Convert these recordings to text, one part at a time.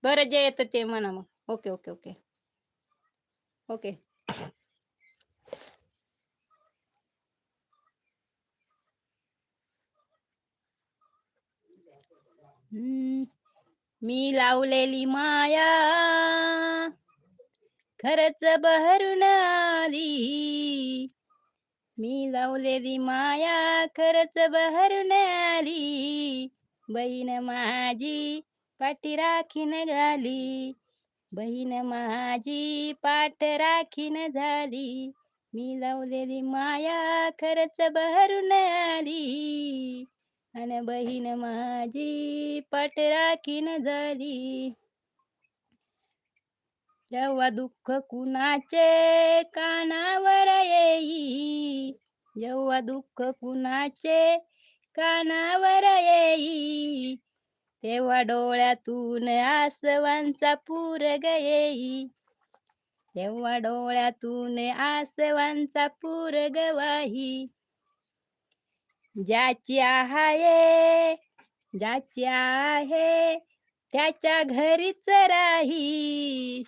बरं जे येतं ते म्हणा मग. Okay, okay, okay. ओके. हं. मी लावलेली माया खरंच बहरून आली. मी लावलेली माया खरंच बहरून आली. बहीण माझी पाठी राखीन झाली. बहीण माझी पाठ राखीन झाली. मी लावलेली माया खरंच बहरून आली. अन बहीण माझी पाठ राखीन झाली. जेव्हा दुःख कुणाचे कानावर येई, जेव्हा दुःख कुणाचे कानावर येई, तेव्हा डोळ्यातून आसवांचा पूर ग येई, तेव्हा डोळ्यातून आसवांचा पूर ग वाही. ज्याची आहे, ज्याची आहे त्याच्या घरीच राही.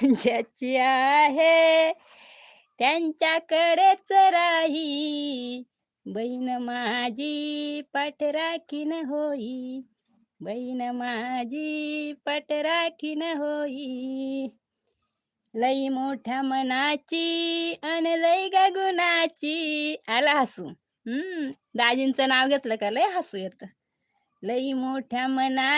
ज्याची आहे त्यांच्याकडेच राही. बहीण माझी पाठराखीन होई. बहीण माझी पाठराखीन होई. लई मोठ्या मनाची अन लई ग गुणाची. आला हसू. दाजींचं नाव घेतलं का लय हसू येतं. लई मोठ्या मना